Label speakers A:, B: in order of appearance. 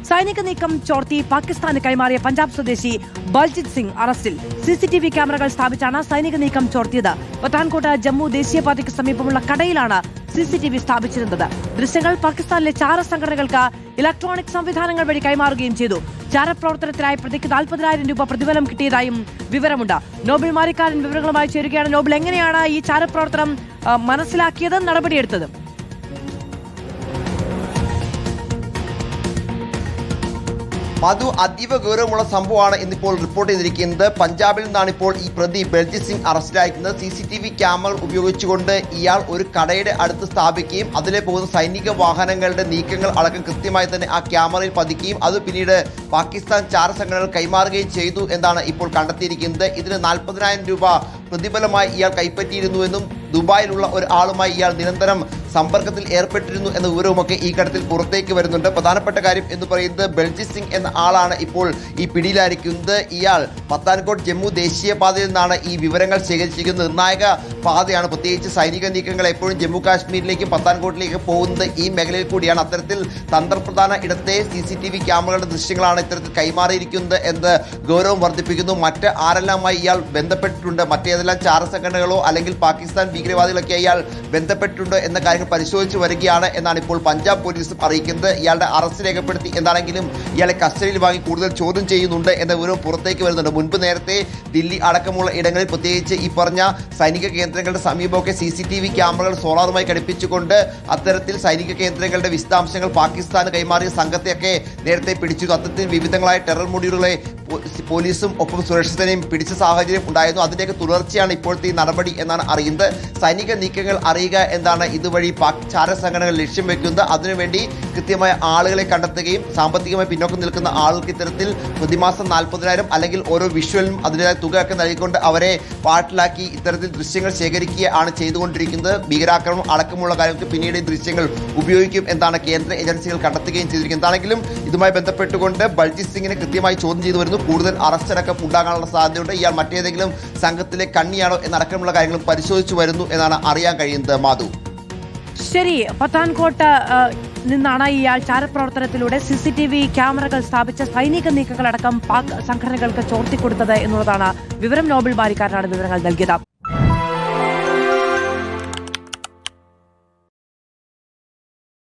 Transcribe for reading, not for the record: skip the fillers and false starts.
A: സൈനിക നീക്കം ചോർത്തി പാകിസ്ഥാന് കൈമാറിയ പഞ്ചാബ് സ്വദേശി ബൽജിത് സിംഗ് അറസ്റ്റിൽ. സിസിടിവി ക്യാമറകൾ സ്ഥാപിച്ചാണ് സൈനിക നീക്കം ചോർത്തിയത്. പത്താൻകോട്ട് ജമ്മു ദേശീയപാതയ്ക്ക് സമീപമുള്ള കടയിലാണ് സിസിടിവി സ്ഥാപിച്ചിരുന്നത്. ദൃശ്യങ്ങൾ പാകിസ്ഥാനിലെ ചാര സംഘടനകൾക്ക് ഇലക്ട്രോണിക് സംവിധാനങ്ങൾ വഴി കൈമാറുകയും ചെയ്തു. ചാരപ്രവർത്തനത്തിനായി പ്രതിക്ക് 40,000 രൂപ പ്രതിഫലം കിട്ടിയതായും വിവരമുണ്ട്. നോബിൾ മാരിക്കാരൻ വിവരങ്ങളുമായി ചേരുകയാണ്. നോബിൾ, എങ്ങനെയാണ് ഈ ചാരപ്രവർത്തനം മനസ്സിലാക്കിയത്, നടപടിയെടുത്തത്?
B: മധു, അതീവ ഗൗരവമുള്ള സംഭവമാണ് ഇന്നിപ്പോൾ റിപ്പോർട്ട് ചെയ്തിരിക്കുന്നത്. പഞ്ചാബിൽ നിന്നാണ് ഇപ്പോൾ ഈ പ്രതി ബൽജിത് സിംഗ് അറസ്റ്റിലായിരിക്കുന്നത്. CCTV ക്യാമറകൾ ഉപയോഗിച്ചുകൊണ്ട് ഇയാൾ ഒരു കടയുടെ അടുത്ത് സ്ഥാപിക്കുകയും അതിലെ പോകുന്ന സൈനിക വാഹനങ്ങളുടെ നീക്കങ്ങൾ അടക്കം കൃത്യമായി തന്നെ ആ ക്യാമറയിൽ പതിക്കുകയും അത് പിന്നീട് പാകിസ്ഥാൻ ചാര സംഘടനകൾ കൈമാറുകയും ചെയ്തു എന്നാണ് ഇപ്പോൾ കണ്ടെത്തിയിരിക്കുന്നത്. ഇതിന് 40,000 രൂപ പ്രതിഫലമായി ഇയാൾ കൈപ്പറ്റിയിരുന്നുവെന്നും ദുബായിലുള്ള ഒരു ആളുമായി ഇയാൾ നിരന്തരം സമ്പർക്കത്തിൽ ഏർപ്പെട്ടിരുന്നു എന്ന വിവരവുമൊക്കെ ഈ ഘട്ടത്തിൽ പുറത്തേക്ക് വരുന്നുണ്ട്. പ്രധാനപ്പെട്ട കാര്യം എന്ന് പറയുന്നത് ബൽജിത് സിംഗ് എന്ന ആളാണ് ഇപ്പോൾ ഈ പിടിയിലായിരിക്കുന്നത്. ഇയാൾ പത്താൻകോട്ട് ജമ്മു ദേശീയപാതയിൽ നിന്നാണ് ഈ വിവരങ്ങൾ ശേഖരിച്ചിരിക്കുന്നത്. നിർണായക പാതയാണ്, പ്രത്യേകിച്ച് സൈനിക നീക്കങ്ങൾ എപ്പോഴും ജമ്മു കാശ്മീരിലേക്കും പത്താൻകോട്ടിലേക്കും പോകുന്നത് ഈ മേഖലയിൽ കൂടിയാണ്. അത്തരത്തിൽ തന്ത്രപ്രധാന ഇടത്തെ CCTV ക്യാമറകളുടെ ദൃശ്യങ്ങളാണ് ഇത്തരത്തിൽ കൈമാറിയിരിക്കുന്നത് എന്ന് ഗൗരവം വർദ്ധിപ്പിക്കുന്നു. മറ്റ് ആരെല്ലാമായി ഇയാൾ ബന്ധപ്പെട്ടിട്ടുണ്ട്, മറ്റേതെല്ലാം ചാര സംഘടനകളോ അല്ലെങ്കിൽ പാകിസ്ഥാൻ ഭീകരവാദികളൊക്കെ ഇയാൾ ബന്ധപ്പെട്ടിട്ടുണ്ടോ എന്ന കാര്യങ്ങൾ പരിശോധിച്ച് വരികയാണ് എന്നാണ് ഇപ്പോൾ പഞ്ചാബ് പോലീസും അറിയിക്കുന്നത്. ഇയാളുടെ അറസ്റ്റ് രേഖപ്പെടുത്തി എന്താണെങ്കിലും ഇയാളെ കസ്റ്റഡിയിൽ വാങ്ങി കൂടുതൽ ചോദ്യം ചെയ്യുന്നുണ്ട് എന്ന വിവരം പുറത്തേക്ക് വരുന്നുണ്ട്. മുൻപ് നേരത്തെ ദില്ലി അടക്കമുള്ള ഇടങ്ങളിൽ, പ്രത്യേകിച്ച് ഈ പറഞ്ഞ സൈനിക കേന്ദ്രങ്ങളുടെ സമീപമൊക്കെ CCTV ക്യാമറകൾ സോളാറുമായി ഘടിപ്പിച്ചുകൊണ്ട് അത്തരത്തിൽ സൈനിക കേന്ദ്രങ്ങളുടെ വിശദാംശങ്ങൾ പാകിസ്ഥാന് കൈമാറിയ സംഘത്തെയൊക്കെ നേരത്തെ പിടിച്ചു. അത്തരത്തിൽ വിവിധങ്ങളായ ടെറർ മൊഡ്യൂളുകളെ പോലീസും ഒപ്പം സുരക്ഷാ സേനയും പിടിച്ച സാഹചര്യം ഉണ്ടായിരുന്നു. അതിൻ്റെയൊക്കെ തുടർച്ചയാണ് ഇപ്പോഴത്തെ ഈ നടപടി എന്നാണ് അറിയുന്നത്. സൈനിക നീക്കങ്ങൾ അറിയുക എന്നാണ് ഇതുവഴി പാക് ചാര സംഘടനകൾ ലക്ഷ്യം വെക്കുന്നത്. അതിനുവേണ്ടി കൃത്യമായ ആളുകളെ കണ്ടെത്തുകയും സാമ്പത്തികമായി പിന്നോക്കം നിൽക്കുന്ന ആളുകൾക്ക് ഇത്തരത്തിൽ പ്രതിമാസം 40,000 അല്ലെങ്കിൽ ഓരോ വിഷ്വലിനും അതിൻ്റെതായ തുകയൊക്കെ നൽകിക്കൊണ്ട് അവരെ പാട്ടിലാക്കി ഇത്തരത്തിൽ ദൃശ്യങ്ങൾ ശേഖരിക്കുകയാണ് ചെയ്തുകൊണ്ടിരിക്കുന്നത്. ഭീകരാക്രമണം അടക്കമുള്ള കാര്യങ്ങൾക്ക് പിന്നീട് ഈ ദൃശ്യങ്ങൾ ഉപയോഗിക്കും എന്നാണ് കേന്ദ്ര ഏജൻസികൾ കണ്ടെത്തുകയും ചെയ്തിരിക്കുന്നത്. എന്താണെങ്കിലും ഇതുമായി ബന്ധപ്പെട്ടുകൊണ്ട് ബൽജിത് സിംഗിനെ കൃത്യമായി ചോദ്യം ചെയ്തു വരുന്നു. കൂടുതൽ അറസ്റ്റ് അടക്കം ഉണ്ടാകാനുള്ള സാധ്യതയുണ്ട്. ഇയാൾ മറ്റേതെങ്കിലും സംഘത്തിലെ കണ്ണിയാണോ എന്നടക്കമുള്ള കാര്യങ്ങളും പരിശോധിച്ചു വരുന്നു എന്നാണ് അറിയാൻ കഴിയുന്നത്. മാധു,
A: ശരി, പത്താൻകോട്ട് നിന്നാണ് ഇയാൾ ചാരപ്രവർത്തനത്തിലൂടെ CCTV ക്യാമറകൾ സ്ഥാപിച്ച സൈനിക നീക്കങ്ങളടക്കം പാക് സംഘടനകൾക്ക് ചോർത്തിക്കൊടുത്തത് എന്നുള്ളതാണ് വിവരം. നോബിൾ ബാരിക്കാരനാണ് വിവരങ്ങൾ നൽകിയത്.